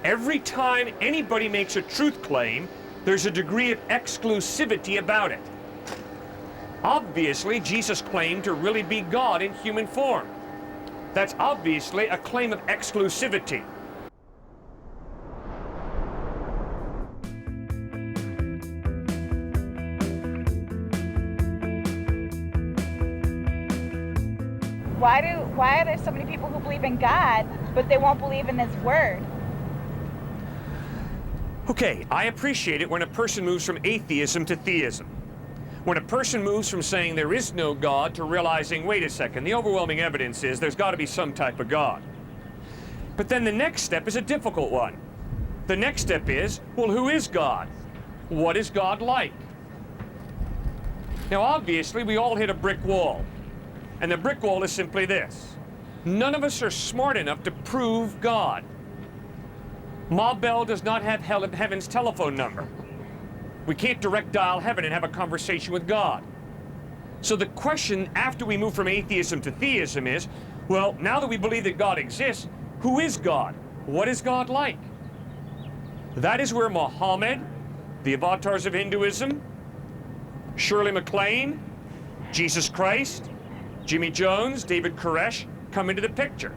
Every time anybody makes a truth claim, there's a degree of exclusivity about it. Obviously, Jesus claimed to really be God in human form. That's obviously a claim of exclusivity. Why are there so many people who believe in God, but they won't believe in His Word? Okay, I appreciate it when a person moves from atheism to theism. When a person moves from saying there is no God to realizing, wait a second, the overwhelming evidence is there's got to be some type of God. But then the next step is a difficult one. The next step is, well, who is God? What is God like? Now, obviously, we all hit a brick wall. And the brick wall is simply this. None of us are smart enough to prove God. Ma Bell does not have heaven's telephone number. We can't direct dial heaven and have a conversation with God. So the question after we move from atheism to theism is, well, now that we believe that God exists, who is God? What is God like? That is where Muhammad, the avatars of Hinduism, Shirley MacLaine, Jesus Christ, Jimmy Jones, David Koresh come into the picture.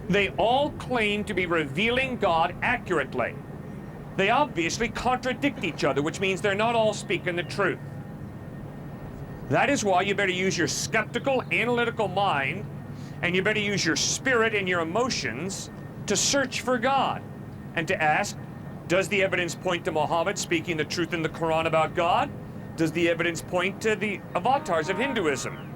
They all claim to be revealing God accurately. They obviously contradict each other, which means they're not all speaking the truth. That is why you better use your skeptical, analytical mind, and you better use your spirit and your emotions to search for God and to ask, does the evidence point to Muhammad speaking the truth in the Quran about God? Does the evidence point to the avatars of Hinduism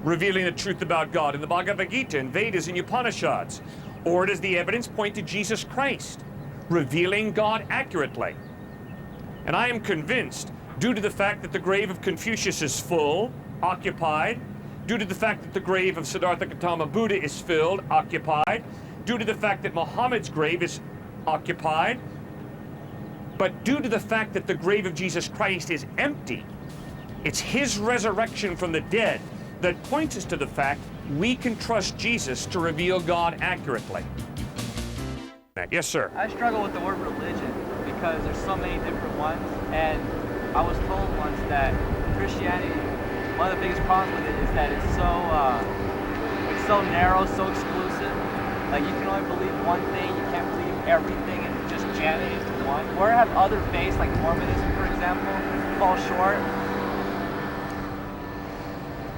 revealing the truth about God in the Bhagavad Gita and Vedas and Upanishads? Or does the evidence point to Jesus Christ revealing God accurately? And I am convinced, due to the fact that the grave of Confucius is full, occupied, due to the fact that the grave of Siddhartha Gautama Buddha is filled, occupied, due to the fact that Muhammad's grave is occupied, but due to the fact that the grave of Jesus Christ is empty, it's His resurrection from the dead that points us to the fact we can trust Jesus to reveal God accurately. Yes, sir. I struggle with the word religion because there's so many different ones, and I was told once that Christianity, one of the biggest problems with it is that it's so narrow, so exclusive. Like, you can only believe one thing, you can't believe everything and just jam it into one. Where have other faiths, like Mormonism, for example, fall short?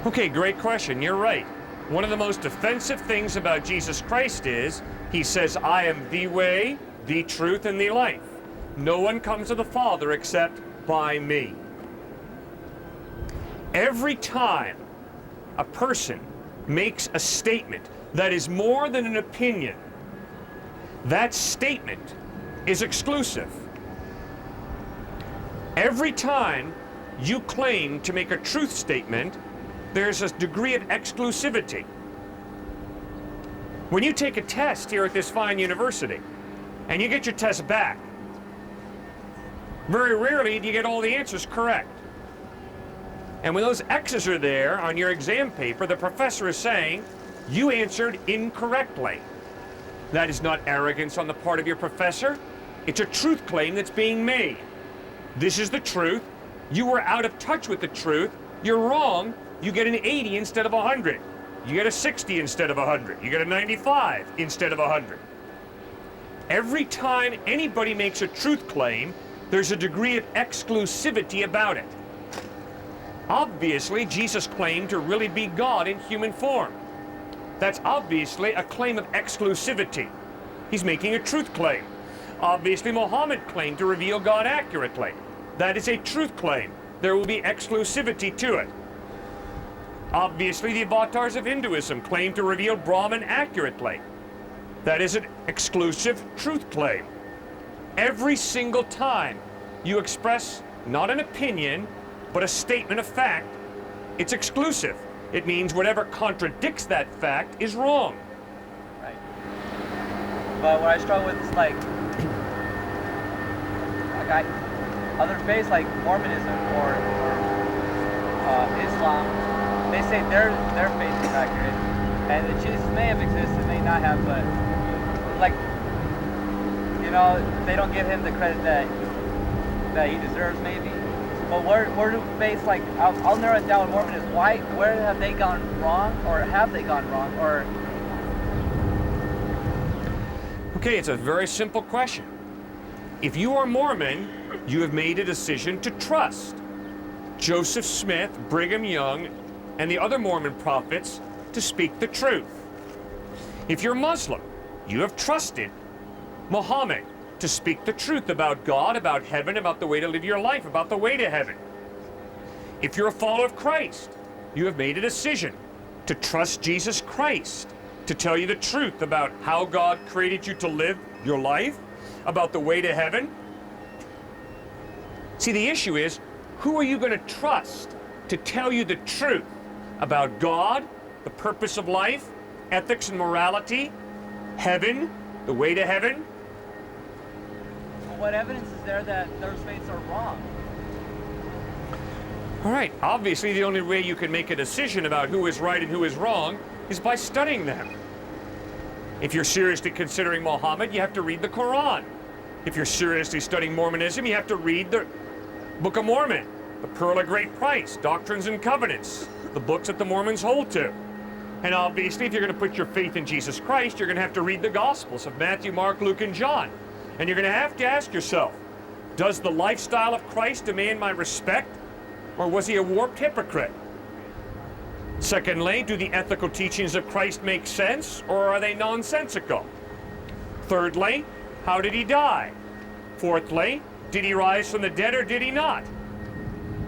Okay, great question. You're right. One of the most offensive things about Jesus Christ is He says, I am the way, the truth, and the life. No one comes to the Father except by me. Every time a person makes a statement that is more than an opinion, that statement is exclusive. Every time you claim to make a truth statement, there's a degree of exclusivity. When you take a test here at this fine university, and you get your test back, very rarely do you get all the answers correct. And when those X's are there on your exam paper, the professor is saying, you answered incorrectly. That is not arrogance on the part of your professor. It's a truth claim that's being made. This is the truth. You were out of touch with the truth. You're wrong. You get an 80 instead of 100. You get a 60 instead of 100. You get a 95 instead of 100. Every time anybody makes a truth claim, there's a degree of exclusivity about it. Obviously, Jesus claimed to really be God in human form. That's obviously a claim of exclusivity. He's making a truth claim. Obviously, Muhammad claimed to reveal God accurately. That is a truth claim. There will be exclusivity to it. Obviously, the avatars of Hinduism claim to reveal Brahman accurately. That is an exclusive truth claim. Every single time you express not an opinion, but a statement of fact, it's exclusive. It means whatever contradicts that fact is wrong. Right. But what I struggle with is other faiths like Mormonism or Islam, they say their faith is accurate, and that Jesus may have existed, may not have, but like, you know, they don't give him the credit that he deserves, maybe. But where do faiths, like, I'll narrow it down with Mormonism. Where have they gone wrong, or have they gone wrong, or? Okay, it's a very simple question. If you are Mormon, you have made a decision to trust Joseph Smith, Brigham Young, and the other Mormon prophets to speak the truth. If you're Muslim, you have trusted Muhammad to speak the truth about God, about heaven, about the way to live your life, about the way to heaven. If you're a follower of Christ, you have made a decision to trust Jesus Christ to tell you the truth about how God created you to live your life, about the way to heaven. See, the issue is, who are you going to trust to tell you the truth about God, the purpose of life, ethics and morality, heaven, the way to heaven? What evidence is there that those faiths are wrong? All right, obviously the only way you can make a decision about who is right and who is wrong is by studying them. If you're seriously considering Muhammad, you have to read the Quran. If you're seriously studying Mormonism, you have to read the Book of Mormon, the Pearl of Great Price, Doctrines and Covenants, the books that the Mormons hold to. And obviously, if you're going to put your faith in Jesus Christ, you're going to have to read the Gospels of Matthew, Mark, Luke, and John. And you're going to have to ask yourself, does the lifestyle of Christ demand my respect, or was he a warped hypocrite? Secondly, do the ethical teachings of Christ make sense, or are they nonsensical? Thirdly, how did he die? Fourthly, did he rise from the dead or did he not?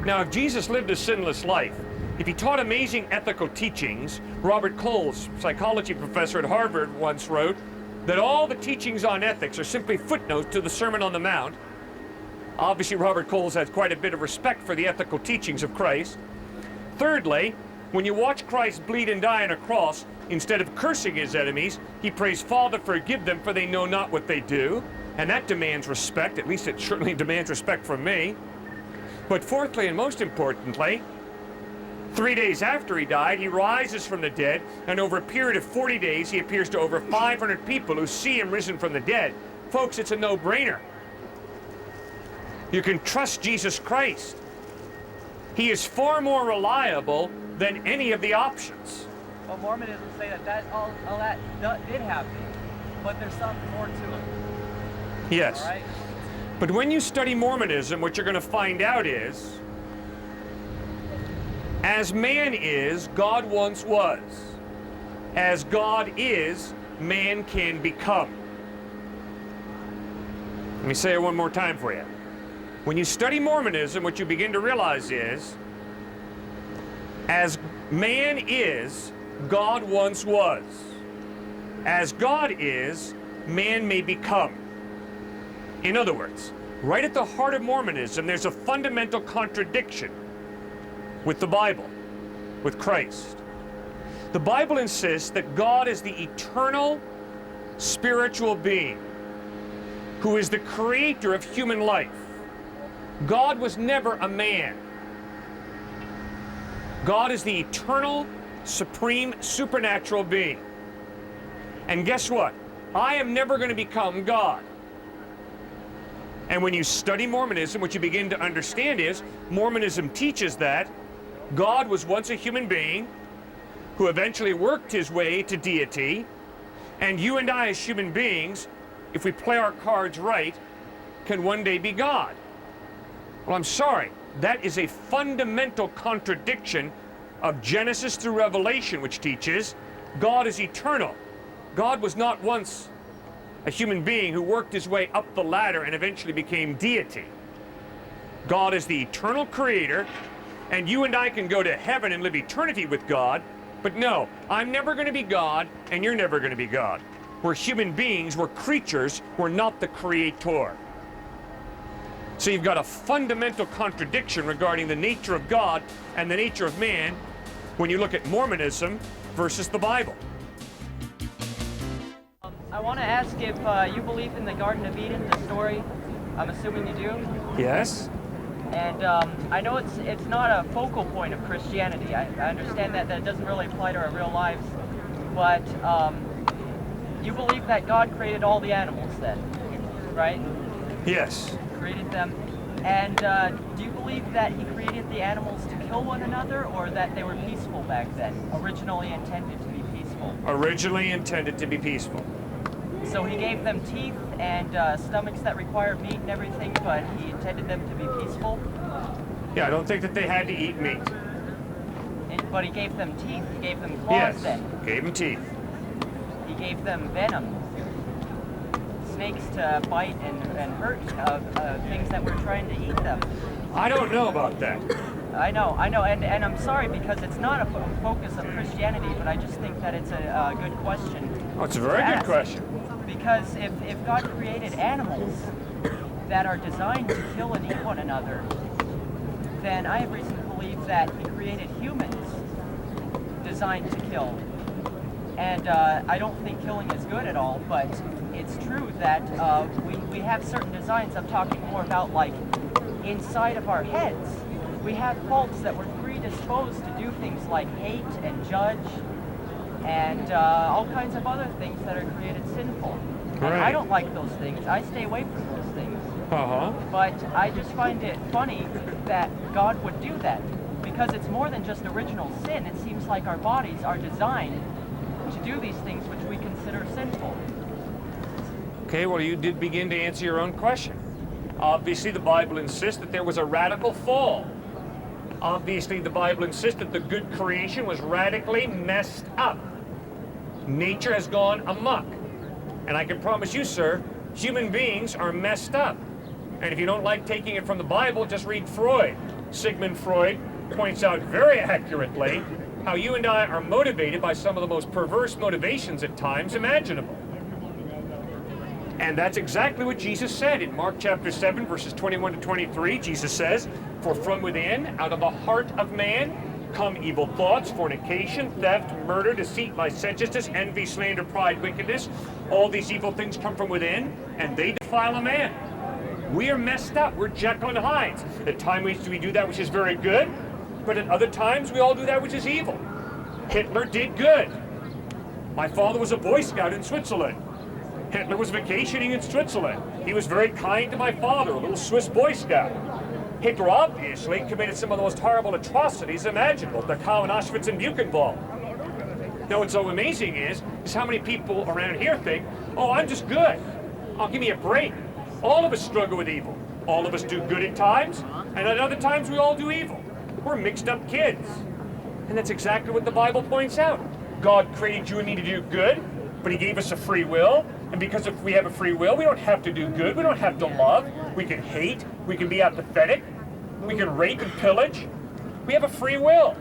Now, if Jesus lived a sinless life, if he taught amazing ethical teachings, Robert Coles, psychology professor at Harvard, once wrote that all the teachings on ethics are simply footnotes to the Sermon on the Mount. Obviously, Robert Coles has quite a bit of respect for the ethical teachings of Christ. Thirdly, when you watch Christ bleed and die on a cross, instead of cursing his enemies, he prays, "Father, forgive them, for they know not what they do." And that demands respect. At least it certainly demands respect from me. But fourthly, and most importantly, 3 days after he died, he rises from the dead, and over a period of 40 days, he appears to over 500 people who see him risen from the dead. Folks, it's a no-brainer. You can trust Jesus Christ. He is far more reliable than any of the options. Well, Mormonism say that all that did happen, but there's something more to it. Yes. All right? But when you study Mormonism, what you're going to find out is, as man is, God once was. As God is, man can become. Let me say it one more time for you. When you study Mormonism, what you begin to realize is, as man is, God once was. As God is, man may become. In other words, right at the heart of Mormonism, there's a fundamental contradiction with the Bible, with Christ. The Bible insists that God is the eternal spiritual being who is the creator of human life. God was never a man. God is the eternal, supreme, supernatural being. And guess what? I am never going to become God. And when you study Mormonism, what you begin to understand is Mormonism teaches that God was once a human being who eventually worked his way to deity, and you and I as human beings, if we play our cards right, can one day be God. Well, I'm sorry, that is a fundamental contradiction of Genesis through Revelation, which teaches God is eternal. God was not once a human being who worked his way up the ladder and eventually became deity. God is the eternal creator, and you and I can go to heaven and live eternity with God, but no, I'm never going to be God, and you're never going to be God. We're human beings, we're creatures, we're not the creator. So you've got a fundamental contradiction regarding the nature of God and the nature of man when you look at Mormonism versus the Bible. I want to ask if you believe in the Garden of Eden, the story. I'm assuming you do. Yes? And I know it's not a focal point of Christianity. I understand that it doesn't really apply to our real lives. But you believe that God created all the animals then? right? Yes. Created them. And do you believe that he created the animals to kill one another, or that they were peaceful back then, originally intended to be peaceful? Originally intended to be peaceful. So he gave them teeth and stomachs that require meat and everything, but he intended them to be peaceful? Yeah, I don't think that they had to eat meat. But he gave them teeth, he gave them claws then. Gave them teeth. He gave them venom. Snakes to bite and hurt things that were trying to eat them. I don't know about that. I know, and I'm sorry because it's not a focus of Christianity, but I just think that it's a good question. Oh, it's a very good question. Because if God created animals that are designed to kill and eat one another, then I have reason to believe that he created humans designed to kill. And I don't think killing is good at all, but it's true that we have certain designs. I'm talking more about like inside of our heads. We have faults that we're predisposed to do things like hate and judge and all kinds of other things that are created sinful. Right. And I don't like those things. I stay away from those things. Uh-huh. But I just find it funny that God would do that, because it's more than just original sin. It seems like our bodies are designed to do these things which we consider sinful. Okay, well, you did begin to answer your own question. Obviously, the Bible insists that there was a radical fall. Obviously, the Bible insists that the good creation was radically messed up. Nature has gone amok. And I can promise you, sir, human beings are messed up. And if you don't like taking it from the Bible, just read Freud. Sigmund Freud points out very accurately how you and I are motivated by some of the most perverse motivations at times imaginable. And that's exactly what Jesus said in Mark chapter 7, verses 21 to 23. Jesus says, "For from within, out of the heart of man, come evil thoughts, fornication, theft, murder, deceit, licentiousness, envy, slander, pride, wickedness. All these evil things come from within, and they defile a man." We are messed up. We're Jekyll and Hyde. At times we do that which is very good, but at other times we all do that which is evil. Hitler did good. My father was a Boy Scout in Switzerland. Hitler was vacationing in Switzerland. He was very kind to my father, a little Swiss Boy Scout. Hitler obviously committed some of the most horrible atrocities imaginable, Dachau and Auschwitz and Buchenwald. Now what's so amazing is how many people around here think, oh, I'm just good. Oh, give me a break. All of us struggle with evil. All of us do good at times, and at other times we all do evil. We're mixed up kids. And that's exactly what the Bible points out. God created you and me to do good, but he gave us a free will. And because if we have a free will, we don't have to do good. We don't have to love. We can hate. We can be apathetic. We can rape and pillage. We have a free will.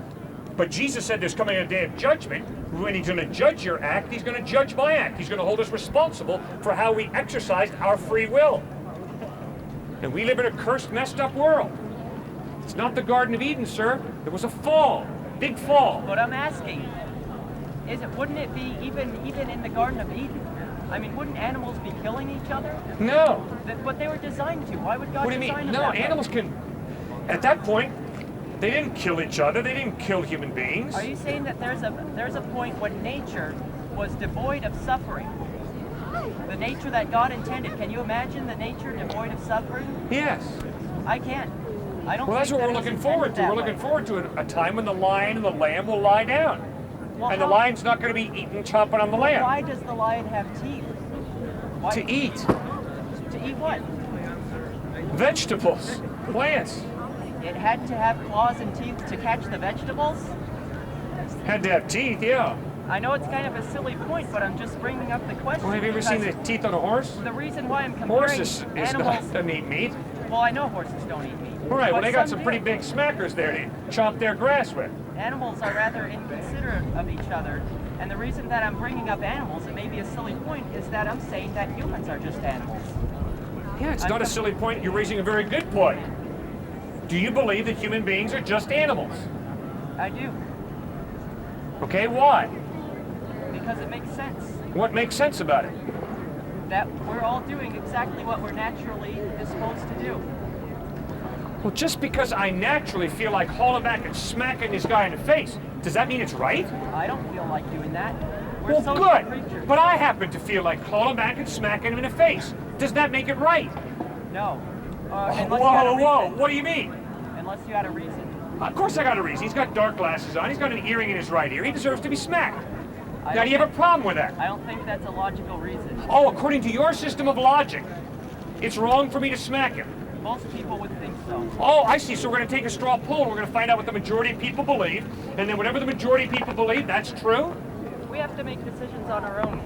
But Jesus said there's coming a day of judgment. When he's going to judge your act, he's going to judge my act. He's going to hold us responsible for how we exercised our free will. And we live in a cursed, messed up world. It's not the Garden of Eden, sir. There was a fall. Big fall. But I'm asking, wouldn't it be even in the Garden of Eden? I mean, wouldn't animals be killing each other? No. But they were designed to. Why would God What do you design mean? them No, that way? animals can... At that point, they didn't kill each other. They didn't kill human beings. Are you saying that there's a point when nature was devoid of suffering? The nature that God intended. Can you imagine the nature devoid of suffering? Yes. I can't. I don't. Well, that's think what that we're was looking forward to. intended We're that looking way. forward to a time when the lion and the lamb will lie down. Well, And the how- lion's not going to be eating, chomping on the lamb. Why does the lion have teeth? Why? To eat To eat what? vegetables, plants. It had to have claws and teeth to catch the vegetables? Had to have teeth, yeah. I know it's kind of a silly point, but I'm just bringing up the question. Well, have you ever seen the because teeth on a horse? the reason why I'm comparing Horses animals... doesn't eat meat. Well, I know horses don't eat meat. All right, well, but they got some do. pretty big smackers there to chop their grass with. Animals are rather inconsiderate of each other, and the reason that I'm bringing up animals, it may be a silly point, is that I'm saying that humans are just animals. Yeah, it's not a silly point. You're raising a very good point. Do you believe that human beings are just animals? I do, Okay, why? because it makes sense What makes sense about it? that we're all doing exactly what we're naturally disposed to do. Well, just because I naturally feel like hauling back and smacking this guy in the face, does that mean it's right? I don't feel like doing that. We're Well, social good. creatures. But I happen to feel like hauling back and smacking him in the face. does that make it right? No. Whoa, what do you mean? Unless you had a reason. Of course I got a reason. He's got dark glasses on. He's got an earring in his right ear. He deserves to be smacked. Now, do you have a problem with that? I don't think that's a logical reason. Oh, according to your system of logic, it's wrong for me to smack him. Most people would think so. Oh, I see. So we're going to take a straw poll. We're going to find out what the majority of people believe. And then whatever the majority of people believe, that's true? We have to make decisions on our own.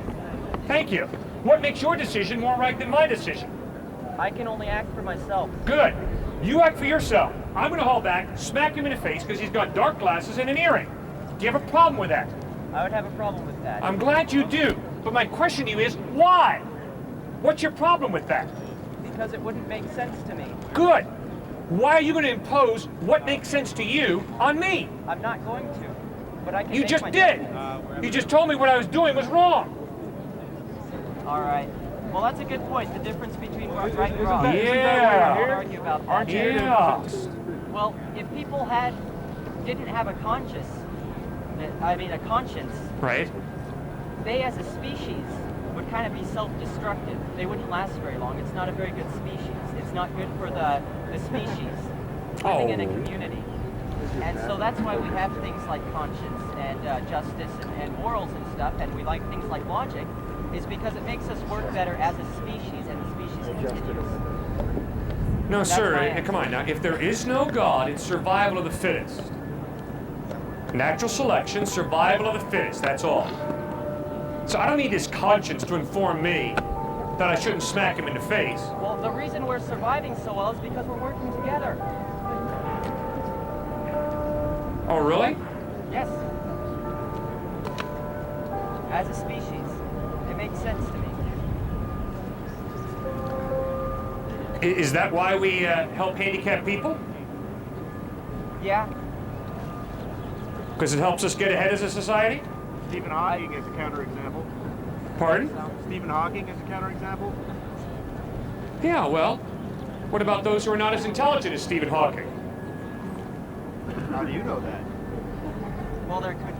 Thank you. What makes your decision more right than my decision? I can only act for myself. Good. You act for yourself. I'm going to haul back, smack him in the face because he's got dark glasses and an earring. Do you have a problem with that? I would have a problem with that. I'm glad you do. But my question to you is, why? What's your problem with that? Because it wouldn't make sense to me. Good. Why are you going to impose what makes sense to you on me? I'm not going to. But I can You make just my did. decisions. You just told me what I was doing was wrong. All right. Well, that's a good point. The difference between right and wrong. Yeah. We can argue about that. Yeah. Well, if people didn't have a conscience, Right. they as a species would kind of be self-destructive. They wouldn't last very long. It's not a very good species. It's not good for the species living in a community. And so that's why we have things like conscience and justice and morals and stuff, and we like things like logic, is because it makes us work better as a species, and the species continues. No, That's sir. my answer. Come on now. If there is no God, it's survival of the fittest. Natural selection, survival of the fittest. That's all. So I don't need his conscience to inform me that I shouldn't smack him in the face. Well, the reason we're surviving so well is because we're working together. Oh, really? Yes. As a species, it makes sense to me. Is that why we help handicapped people? Yeah. Because it helps us get ahead as a society? Stephen Hawking is a counterexample. Pardon? Stephen Hawking is a counterexample. Yeah, well, what about those who are not as intelligent as Stephen Hawking? How do you know that? Well, there could be.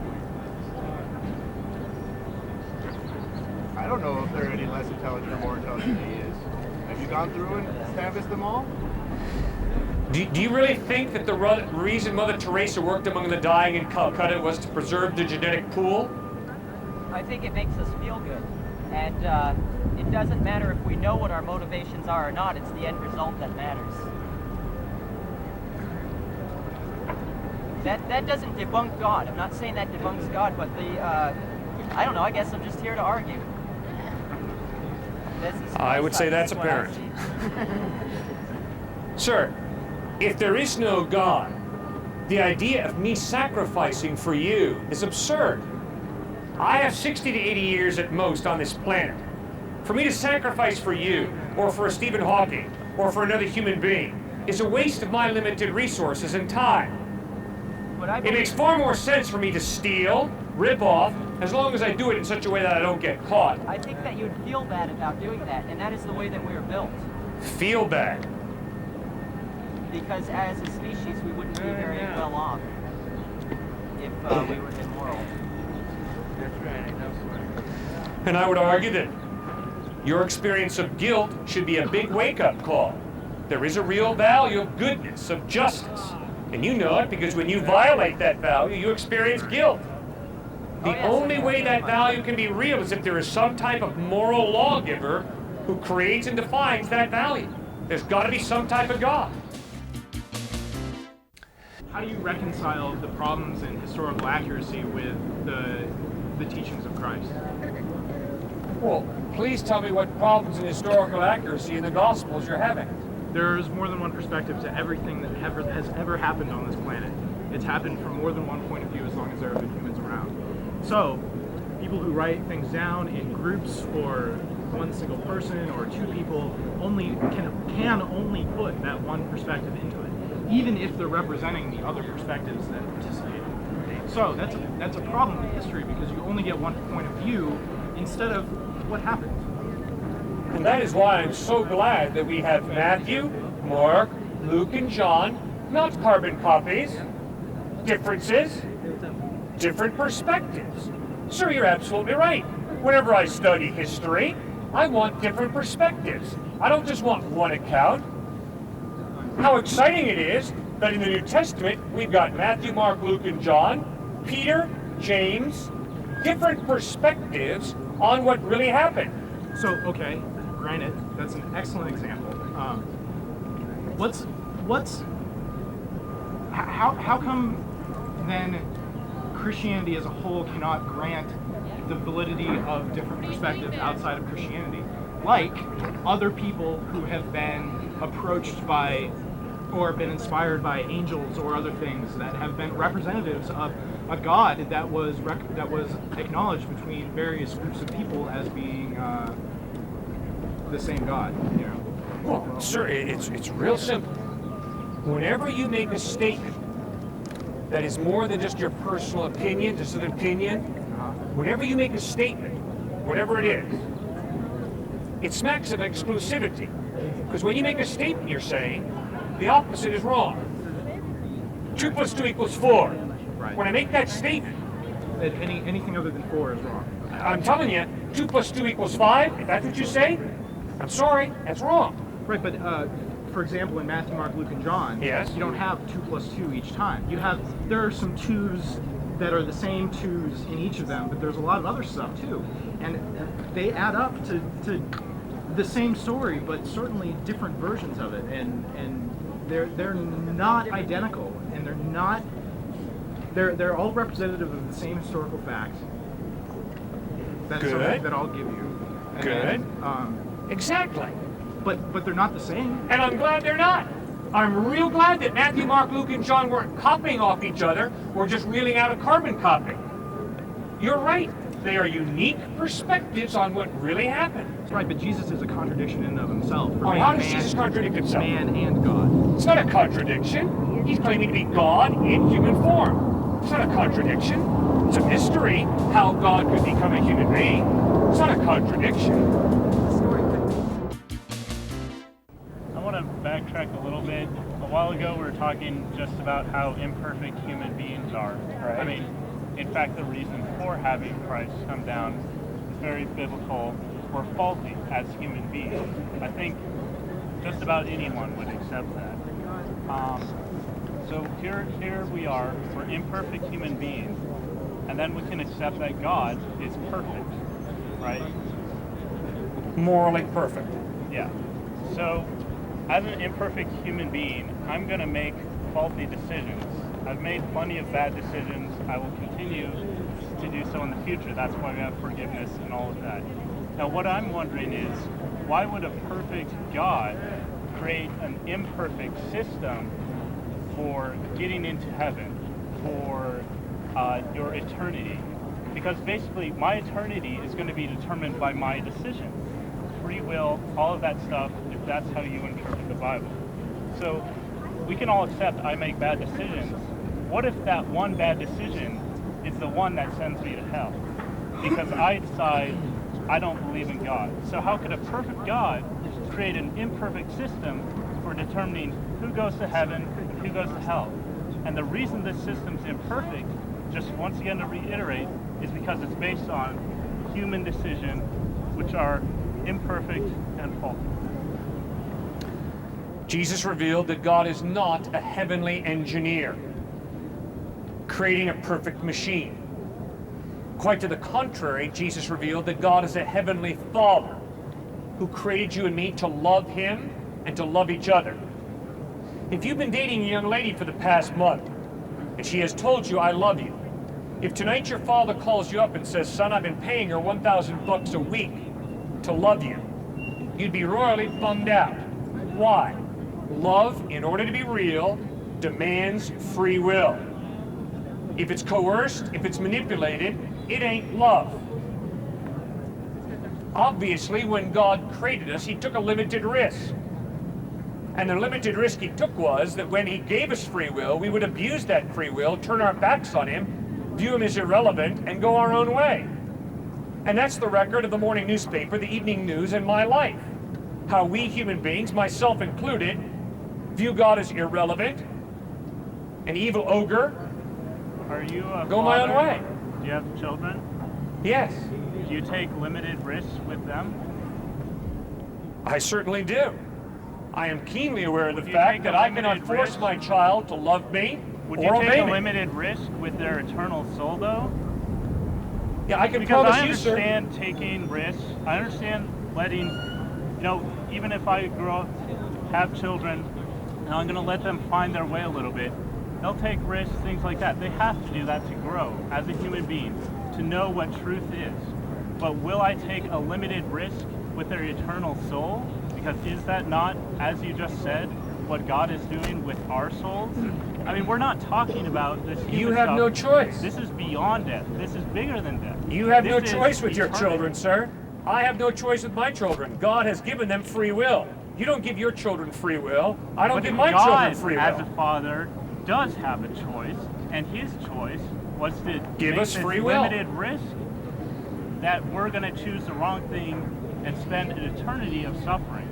I don't know if they're any less intelligent or more intelligent than he is. Have you gone through and canvassed them all? Do you really think that the reason Mother Teresa worked among the dying in Calcutta was to preserve the genetic pool? I think it makes us feel good. And it doesn't matter if we know what our motivations are or not, it's the end result that matters. That doesn't debunk God. I'm not saying that debunks God, but I don't know, I guess I'm just here to argue. I would say that's apparent. Sir, if there is no God, the idea of me sacrificing for you is absurd. I have 60 to 80 years at most on this planet. For me to sacrifice for you, or for a Stephen Hawking, or for another human being, is a waste of my limited resources and time. It makes far more sense for me to steal, rip off, as long as I do it in such a way that I don't get caught. I think that you'd feel bad about doing that, and that is the way that we are built. Feel bad. Because as a species, we wouldn't be very well off if we were immoral. That's right. And I would argue that your experience of guilt should be a big wake-up call. There is a real value of goodness, of justice. And you know it because when you violate that value, you experience guilt. The only way that value can be real is if there is some type of moral lawgiver who creates and defines that value. There's got to be some type of God. How do you reconcile the problems in historical accuracy with the teachings of Christ? Well, please tell me what problems in historical accuracy in the Gospels you're having. There's more than one perspective to everything that has ever happened on this planet. It's happened from more than one point of view as long as there have been humans around. So, people who write things down in groups or one single person or two people can only put that one perspective into it, even if they're representing the other perspectives that participated. So that's a problem with history because you only get one point of view instead of what happened. And that is why I'm so glad that we have Matthew, Mark, Luke, and John, not carbon copies, differences, different perspectives. Sir, you're absolutely right. Whenever I study history, I want different perspectives. I don't just want one account. How exciting it is that in the New Testament, we've got Matthew, Mark, Luke, and John, Peter, James, different perspectives on what really happened. So, okay, granted, that's an excellent example. How come then Christianity as a whole cannot grant the validity of different perspectives outside of Christianity? Like other people who have been approached by or been inspired by angels or other things that have been representatives of a God that was acknowledged between various groups of people as being the same God, you know? Well, sir, it's real simple. Whenever you make a statement that is more than just your personal opinion, just an opinion, whenever you make a statement, whatever it is, it smacks of exclusivity. Because when you make a statement, you're saying the opposite is wrong. 2 + 2 = 4. Right. When I make that statement, That anything other than 4 is wrong. I'm telling you, 2 + 2 = 5. If that's what you say, I'm sorry, that's wrong. Right, but for example, in Matthew, Mark, Luke, and John, Yes. you don't have 2 + 2 each time. There are some 2s that are the same 2s in each of them, but there's a lot of other stuff too, and they add up to the same story, but certainly different versions of it, and they're not identical, and they're all representative of the same historical facts. That's Good. something that I'll give you. And Good. then, Exactly. but they're not the same. And I'm glad they're not. I'm real glad that Matthew, Mark, Luke, and John weren't copying off each other or just reeling out a carbon copy. You're right. They are unique perspectives on what really happened. That's right, but Jesus is a contradiction in and of himself. For Oh, being how does man, Jesus contradict himself? Man and God. It's not a contradiction. He's claiming to be God in human form. It's not a contradiction. It's a mystery how God could become a human being. It's not a contradiction. I want to backtrack a little bit. A while ago, we were talking just about how imperfect human beings are. Right. I mean, in fact, the reason for having Christ come down is very biblical. We're faulty as human beings. I think just about anyone would accept that. So here we are. We're imperfect human beings, and then we can accept that God is perfect, right? Morally perfect. Yeah. So, as an imperfect human being, I'm going to make faulty decisions. I've made plenty of bad decisions. I will continue to do so in the future. That's why we have forgiveness and all of that. Now, what I'm wondering is, why would a perfect God create an imperfect system for getting into heaven, for your eternity? Because basically, my eternity is going to be determined by my decision. Free will, all of that stuff, if that's how you interpret the Bible. So we can all accept I make bad decisions. What if that one bad decision is the one that sends me to hell? Because I decide I don't believe in God. So how could a perfect God create an imperfect system for determining who goes to heaven and who goes to hell? And the reason this system's imperfect, just once again to reiterate, is because it's based on human decisions, which are imperfect and faulty. Jesus revealed that God is not a heavenly engineer, creating a perfect machine. Quite to the contrary, Jesus revealed that God is a heavenly Father who created you and me to love Him and to love each other. If you've been dating a young lady for the past month and she has told you, I love you, if tonight your father calls you up and says, son, I've been paying her $1,000 a week to love you, you'd be royally bummed out. Why? Love, in order to be real, demands free will. If it's coerced, if it's manipulated, it ain't love. Obviously, when God created us, He took a limited risk. And the limited risk He took was that when He gave us free will, we would abuse that free will, turn our backs on Him, view Him as irrelevant, and go our own way. And that's the record of the morning newspaper, the evening news, and my life. How we human beings, myself included, view God as irrelevant, an evil ogre. Are you a Go my father? own way. Do you have children? Yes. Do you take limited risks with them? I certainly do. I am keenly aware of the Would you fact take that a I cannot limited force risk? my child to love me Would you or take obey a me. limited risk with their eternal soul, though? Yeah, I can Because promise I you, sir. understand taking risks. I understand letting, even if I grow up, have children, and I'm going to let them find their way a little bit, they'll take risks, things like that. They have to do that to grow as a human being, to know what truth is. But will I take a limited risk with their eternal soul? Because is that not, as you just said, what God is doing with our souls? I mean, we're not talking about this human You have stuff. no choice. This is beyond death. This is bigger than death. You have no This is choice with your eternity. children, sir. I have no choice with my children. God has given them free will. You don't give your children free will. I don't But give my God, children free as will. a father, does have a choice, and his choice was to Give make us this free will. limited risk that we're going to choose the wrong thing and spend an eternity of suffering.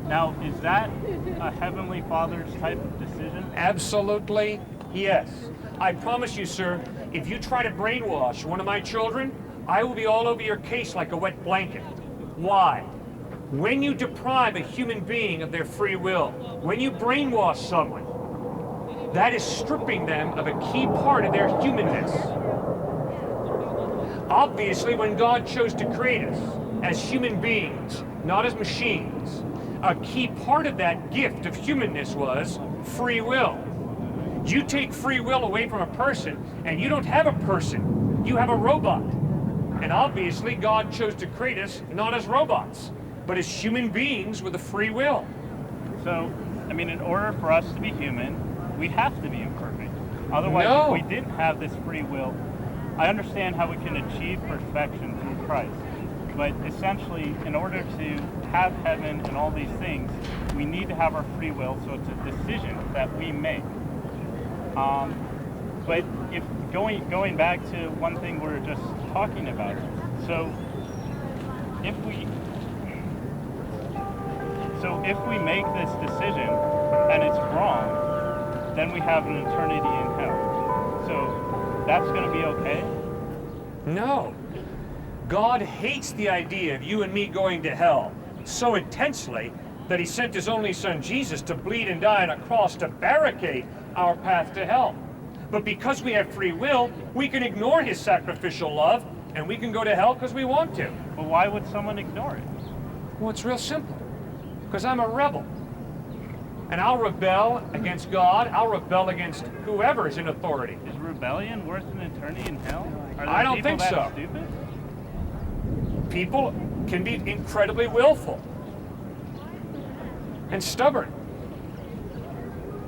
Now, is that a Heavenly Father's type of decision? Absolutely, yes. I promise you, sir, if you try to brainwash one of my children, I will be all over your case like a wet blanket. Why? When you deprive a human being of their free will, when you brainwash someone, that is stripping them of a key part of their humanness. Obviously, when God chose to create us as human beings, not as machines, a key part of that gift of humanness was free will. You take free will away from a person, and you don't have a person, you have a robot. And obviously, God chose to create us not as robots, but as human beings with a free will. So, I mean, in order for us to be human, we have to be imperfect. Otherwise, No. if we didn't have this free will, I understand how we can achieve perfection through Christ. But essentially, in order to have heaven and all these things, we need to have our free will, so it's a decision that we make. But if going back to one thing we were just talking about, so if we make this decision and it's wrong, then we have an eternity in hell. So that's going to be okay? No. God hates the idea of you and me going to hell so intensely that he sent his only son Jesus to bleed and die on a cross to barricade our path to hell. But because we have free will, we can ignore his sacrificial love and we can go to hell because we want to. But why would someone ignore it? Well, it's real simple. Because I'm a rebel. And I'll rebel against God. I'll rebel against whoever is in authority. Is rebellion worth an eternity in hell? Are there I don't people think that so. Stupid? People can be incredibly willful and stubborn.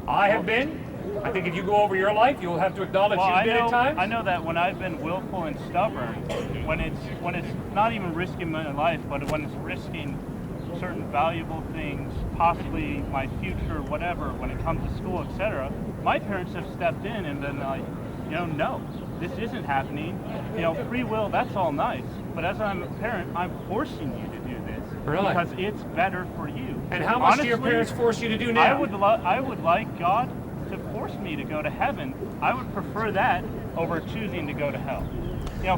I have been. I think if you go over your life, you'll have to acknowledge Well, you've been at times. I know that when I've been willful and stubborn, when it's not even risking my life, but when it's risking certain valuable things, possibly my future, whatever, when it comes to school, etc., my parents have stepped in and been like, no, this isn't happening. Free will, that's all nice, but as I'm a parent, I'm forcing you to do this Really? because it's better for you. And how much do your Honestly, parents force you to do now? I would like God to force me to go to heaven. I would prefer that over choosing to go to hell.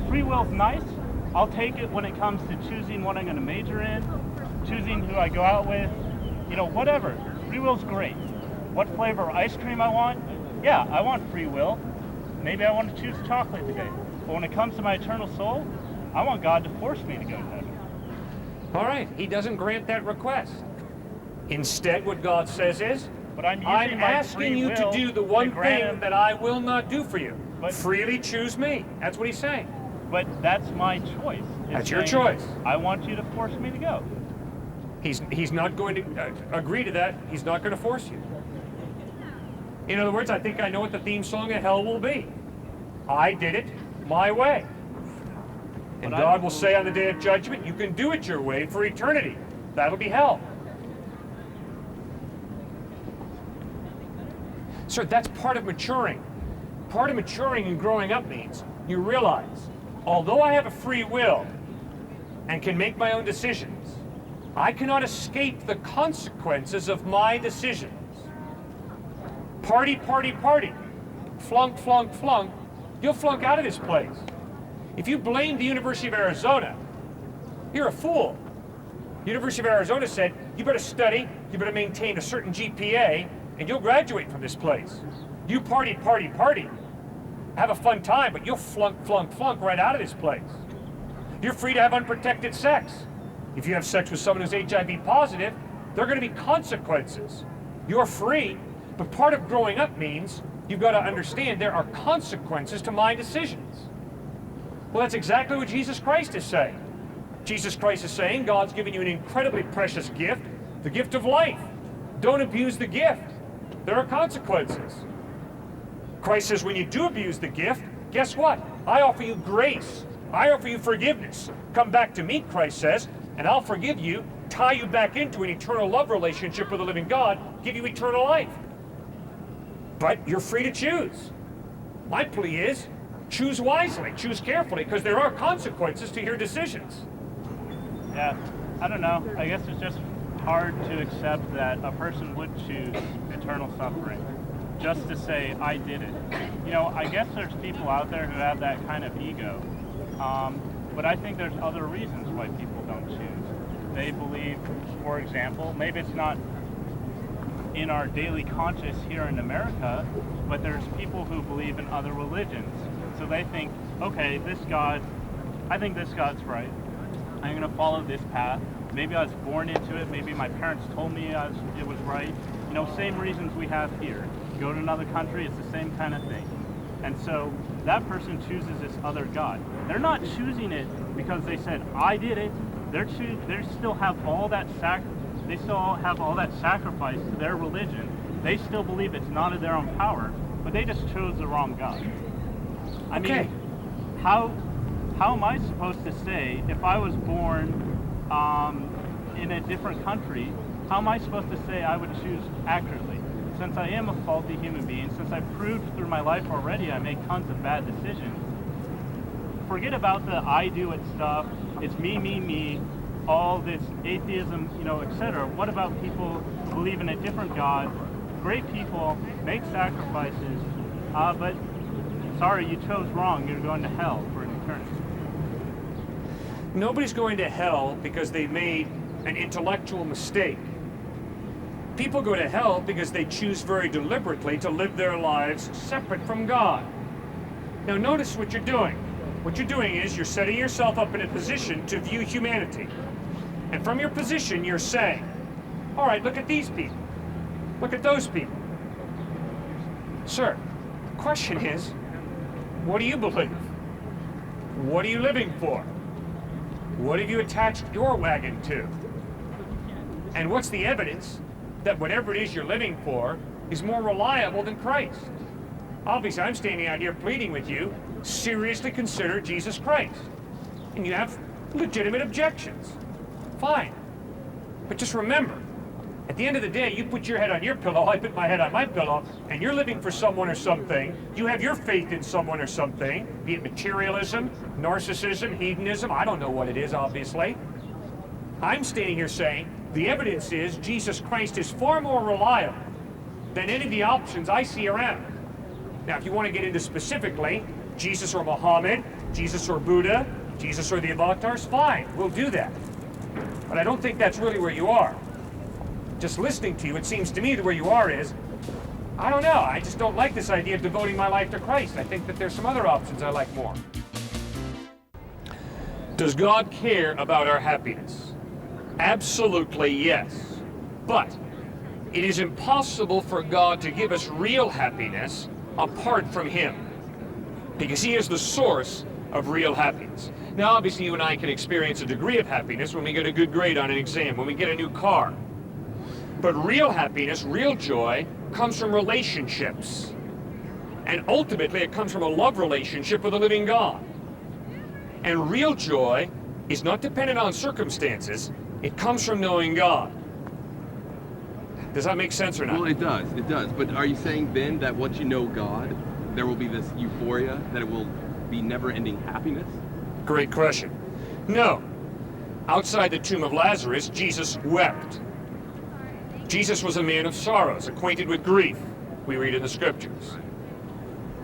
Free will's nice. I'll take it when it comes to choosing what I'm going to major in, choosing who I go out with, whatever. Free will's great. What flavor of ice cream I want? Yeah, I want free will. Maybe I want to choose chocolate today. But when it comes to my eternal soul, I want God to force me to go to heaven. All right, he doesn't grant that request. Instead, what God says is, But I'm using I'm my asking free you to will do the one grant thing him- that I will not do for you. But- Freely choose me. That's what he's saying. But that's my choice. It's That's your saying, choice. I want you to force me to go. He's not going to agree to that. He's not going to force you. In other words, I think I know what the theme song of hell will be. I did it my way. And But God will say on the day of judgment, you can do it your way for eternity. That'll be hell. Sir, that's part of maturing. Part of maturing and growing up means you realize, although I have a free will and can make my own decisions, I cannot escape the consequences of my decisions. Party, party, party. Flunk, flunk, flunk. You'll flunk out of this place. If you blame the University of Arizona, you're a fool. University of Arizona said, you better study, you better maintain a certain GPA, and you'll graduate from this place. You party, party, party. Have a fun time, but you'll flunk right out of this place. You're free to have unprotected sex. If you have sex with someone who's HIV positive, there are going to be consequences. You're free, but part of growing up means you've got to understand there are consequences to my decisions. Well, that's exactly what Jesus Christ is saying. Jesus Christ is saying God's given you an incredibly precious gift, the gift of life. Don't abuse the gift. There are consequences. Christ says when you do abuse the gift, guess what? I offer you grace. I offer you forgiveness. Come back to me, Christ says, and I'll forgive you, tie you back into an eternal love relationship with the living God, give you eternal life. But you're free to choose. My plea is, choose wisely, choose carefully, because there are consequences to your decisions. Yeah, I don't know. I guess it's just hard to accept that a person would choose eternal suffering just to say, I did it. You know, I guess there's people out there who have that kind of ego. But I think there's other reasons why people don't choose. They believe, for example, maybe it's not in our daily conscious here in America, but there's people who believe in other religions. So they think, okay, this God, I think this God's right. I'm going to follow this path. Maybe I was born into it. Maybe my parents told me it was right. You know, same reasons we have here. Go to another country, it's the same kind of thing. And so that person chooses this other God. They're not choosing it because they said, I did it. They still have all that sacrifice to their religion. They still believe it's not of their own power, but they just chose the wrong God. I mean, how am I supposed to say, if I was born in a different country, how am I supposed to say I would choose accurately? Since I am a faulty human being, since I've proved through my life already I make tons of bad decisions, forget about the I do it stuff, it's me, all this atheism, you know, etc. What about people who believe in a different God, great people, make sacrifices, but sorry, you chose wrong, you're going to hell for an eternity. Nobody's going to hell because they made an intellectual mistake. People go to hell because they choose very deliberately to live their lives separate from God. Now notice what you're doing. What you're doing is you're setting yourself up in a position to view humanity. And from your position, you're saying, all right, look at these people. Look at those people. Sir, the question is, what do you believe? What are you living for? What have you attached your wagon to? And what's the evidence that whatever it is you're living for is more reliable than Christ? Obviously, I'm standing out here pleading with you, seriously consider Jesus Christ. And you have legitimate objections. Fine. But just remember, at the end of the day, you put your head on your pillow, I put my head on my pillow, and you're living for someone or something. You have your faith in someone or something, be it materialism, narcissism, hedonism, I don't know what it is, obviously. I'm standing here saying, the evidence is Jesus Christ is far more reliable than any of the options I see around. Now, if you want to get into specifically, Jesus or Muhammad, Jesus or Buddha, Jesus or the avatars, fine, we'll do that. But I don't think that's really where you are. Just listening to you, it seems to me that where you are is, I don't know, I just don't like this idea of devoting my life to Christ. I think that there's some other options I like more. Does God care about our happiness? Absolutely yes. But it is impossible for God to give us real happiness apart from Him, because He is the source of real happiness. Now, obviously, you and I can experience a degree of happiness when we get a good grade on an exam, when we get a new car. But real happiness, real joy, comes from relationships. And ultimately, it comes from a love relationship with a living God. And real joy is not dependent on circumstances. It comes from knowing God. Does that make sense or not? Well, it does. But are you saying then that once you know God, there will be this euphoria, that it will be never-ending happiness? Great question. No. Outside the tomb of Lazarus, Jesus wept. Jesus was a man of sorrows, acquainted with grief, we read in the scriptures.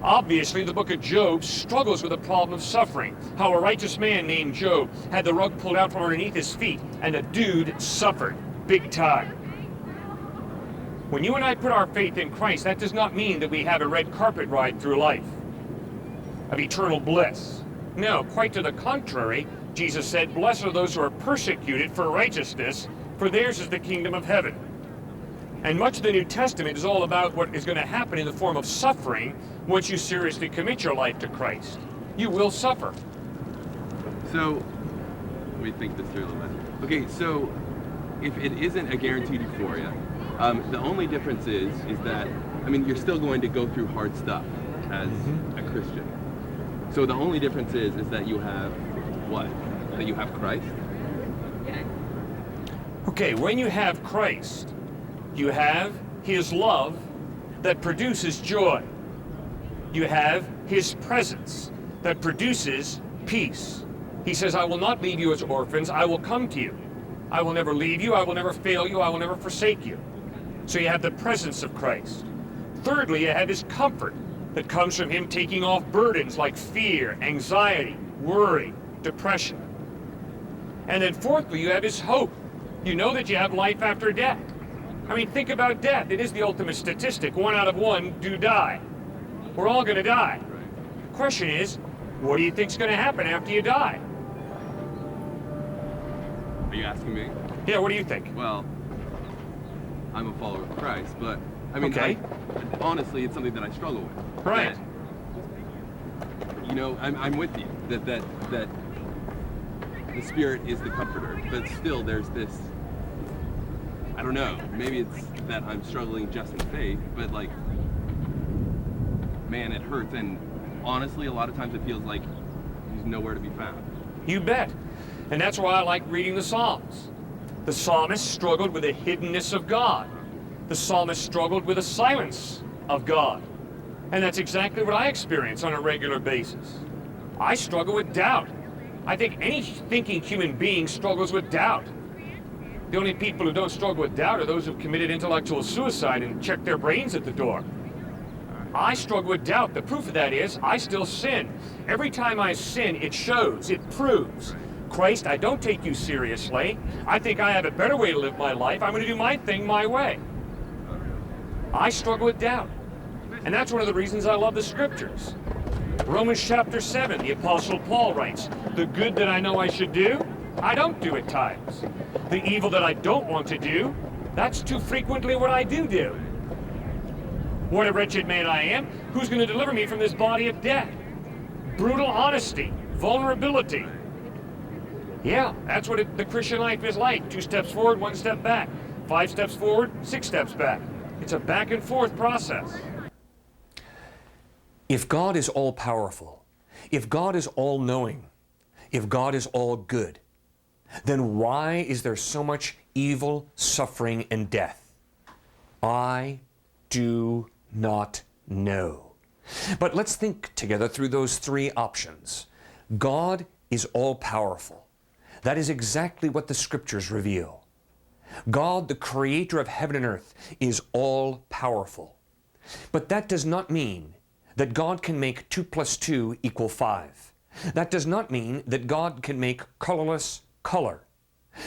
Obviously, the book of Job struggles with the problem of suffering. How a righteous man named Job had the rug pulled out from underneath his feet, and the dude suffered. big time. When you and I put our faith in Christ, that does not mean that we have a red carpet ride through life of eternal bliss. No, quite to the contrary. Jesus said, "Blessed are those who are persecuted for righteousness, for theirs is the kingdom of heaven." And much of the New Testament is all about what is going to happen in the form of suffering once you seriously commit your life to Christ. You will suffer. So, let me think this through a little bit. Okay, so if it isn't a guaranteed euphoria, the only difference is that, I mean, you're still going to go through hard stuff as a Christian. So the only difference is that you have what? That you have Christ? Okay, when you have Christ, you have his love that produces joy. You have his presence that produces peace. He says, "I will not leave you as orphans, I will come to you. I will never leave you, I will never fail you, I will never forsake you." So you have the presence of Christ. Thirdly, you have his comfort that comes from him taking off burdens like fear, anxiety, worry, depression. And then fourthly, you have his hope. You know that you have life after death. I mean, think about death. It is the ultimate statistic. 1 out of 1 do die. We're all going to die. The question is, what do you think's going to happen after you die? Are you asking me? Yeah, what do you think? Well, I'm a follower of Christ, but I mean, Okay. honestly, it's something that I struggle with. Right. That, you know, I'm with you that the Spirit is the comforter, but still there's this, I don't know, maybe it's that I'm struggling just in faith, but like, man, it hurts, and honestly, a lot of times it feels like he's nowhere to be found. You bet. And that's why I like reading the Psalms. The psalmist struggled with the hiddenness of God. The psalmist struggled with the silence of God. And that's exactly what I experience on a regular basis. I struggle with doubt. I think any thinking human being struggles with doubt. The only people who don't struggle with doubt are those who've committed intellectual suicide and checked their brains at the door. I struggle with doubt. The proof of that is I still sin. Every time I sin, it shows, it proves. Christ, I don't take you seriously. I think I have a better way to live my life. I'm going to do my thing my way. I struggle with doubt. And that's one of the reasons I love the scriptures. Romans chapter 7, the Apostle Paul writes, "The good that I know I should do, I don't do at times. The evil that I don't want to do, that's too frequently what I do. What a wretched man I am. Who's going to deliver me from this body of death?" Brutal honesty, vulnerability. Yeah, that's what the Christian life is like. 2 steps forward, 1 step back. 5 steps forward, 6 steps back. It's a back and forth process. If God is all-powerful, if God is all-knowing, if God is all good, then why is there so much evil, suffering, and death? I do not know. But let's think together through those 3 options. God is all-powerful. That is exactly what the scriptures reveal. God, the creator of heaven and earth, is all-powerful. But that does not mean that God can make 2 + 2 = 5. That does not mean that God can make colorless color.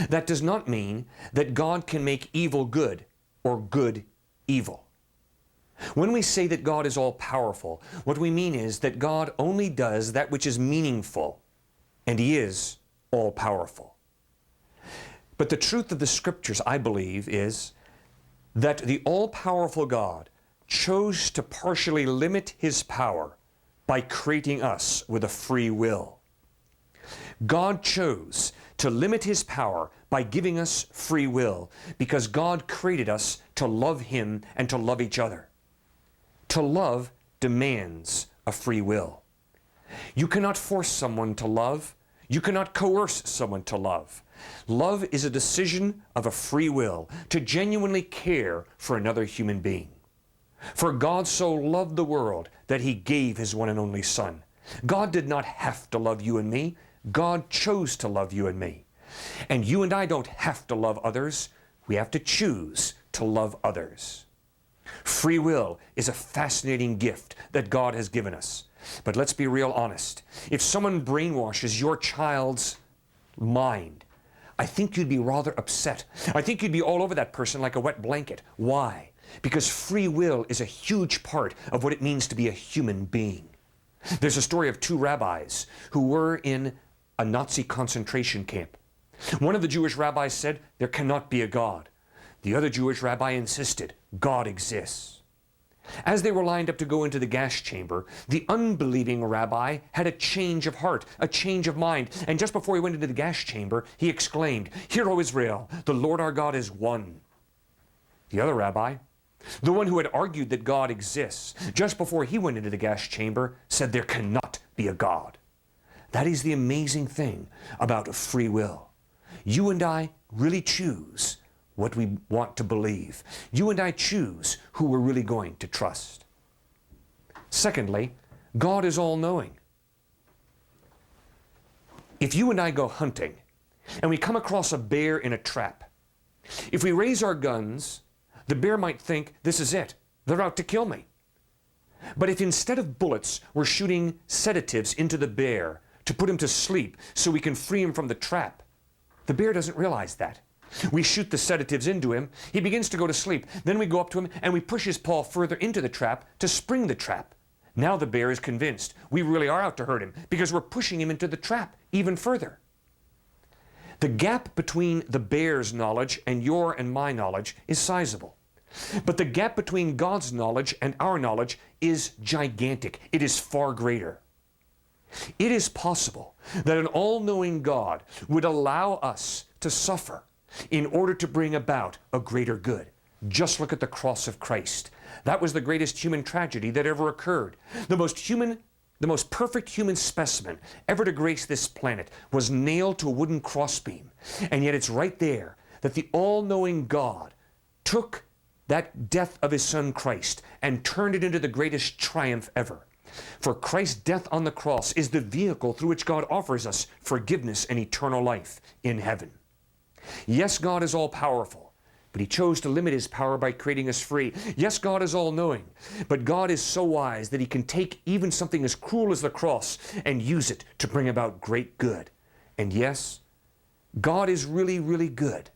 That does not mean that God can make evil good or good evil. When we say that God is all-powerful, what we mean is that God only does that which is meaningful, and He is all-powerful. But the truth of the scriptures, I believe, is that the all-powerful God chose to partially limit His power by creating us with a free will. God chose to limit His power by giving us free will because God created us to love Him and to love each other. To love demands a free will. You cannot force someone to love. You cannot coerce someone to love. Love is a decision of a free will to genuinely care for another human being. For God so loved the world that He gave His one and only Son. God did not have to love you and me. God chose to love you and me. And you and I don't have to love others. We have to choose to love others. Free will is a fascinating gift that God has given us. But let's be real honest. If someone brainwashes your child's mind, I think you'd be rather upset. I think you'd be all over that person like a wet blanket. Why? Because free will is a huge part of what it means to be a human being. There's a story of two rabbis who were in a Nazi concentration camp. One of the Jewish rabbis said, there cannot be a God. The other Jewish rabbi insisted, God exists. As they were lined up to go into the gas chamber, the unbelieving rabbi had a change of heart, a change of mind, and just before he went into the gas chamber, he exclaimed, "Hear, O Israel, the Lord our God is one." The other rabbi, the one who had argued that God exists, just before he went into the gas chamber, said there cannot be a God. That is the amazing thing about free will. You and I really choose what we want to believe. You and I choose who we're really going to trust. Secondly, God is all-knowing. If you and I go hunting and we come across a bear in a trap, if we raise our guns, the bear might think, this is it. They're out to kill me. But if instead of bullets, we're shooting sedatives into the bear to put him to sleep so we can free him from the trap, the bear doesn't realize that. We shoot the sedatives into him, he begins to go to sleep. Then we go up to him and we push his paw further into the trap to spring the trap. Now the bear is convinced we really are out to hurt him because we're pushing him into the trap even further. The gap between the bear's knowledge and your and my knowledge is sizable. But the gap between God's knowledge and our knowledge is gigantic. It is far greater. It is possible that an all-knowing God would allow us to suffer in order to bring about a greater good. Just look at the cross of Christ. That was the greatest human tragedy that ever occurred. The most perfect human specimen ever to grace this planet was nailed to a wooden crossbeam. And yet it's right there that the all-knowing God took that death of his son Christ and turned it into the greatest triumph ever. For Christ's death on the cross is the vehicle through which God offers us forgiveness and eternal life in heaven. Yes, God is all-powerful, but he chose to limit his power by creating us free. Yes, God is all-knowing, but God is so wise that he can take even something as cruel as the cross and use it to bring about great good. And yes, God is really, really good.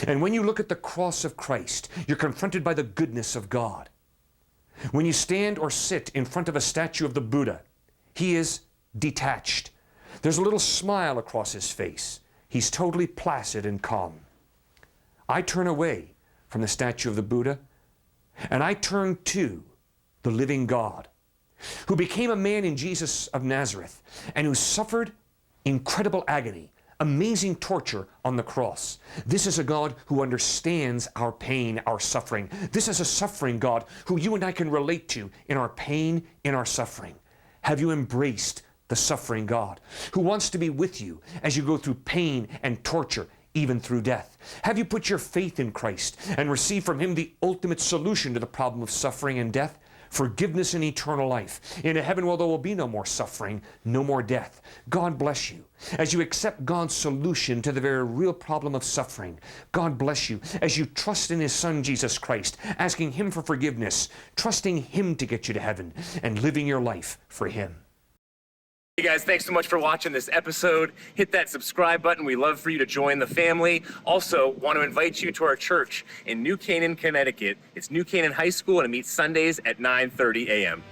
And when you look at the cross of Christ, you're confronted by the goodness of God. When you stand or sit in front of a statue of the Buddha, he is detached. There's a little smile across his face. He's totally placid and calm. I turn away from the statue of the Buddha, and I turn to the living God, who became a man in Jesus of Nazareth, and who suffered incredible agony, amazing torture on the cross. This is a God who understands our pain, our suffering. This is a suffering God who you and I can relate to in our pain, in our suffering. Have you embraced the suffering God who wants to be with you as you go through pain and torture, even through death? Have you put your faith in Christ and received from him the ultimate solution to the problem of suffering and death? Forgiveness and eternal life. In a heaven where there will be no more suffering, no more death. God bless you as you accept God's solution to the very real problem of suffering. God bless you as you trust in his Son, Jesus Christ, asking him for forgiveness, trusting him to get you to heaven, and living your life for him. Hey guys, thanks so much for watching this episode. Hit that subscribe button. We love for you to join the family. Also, want to invite you to our church in New Canaan, Connecticut. It's New Canaan High School, and it meets Sundays at 9:30 a.m.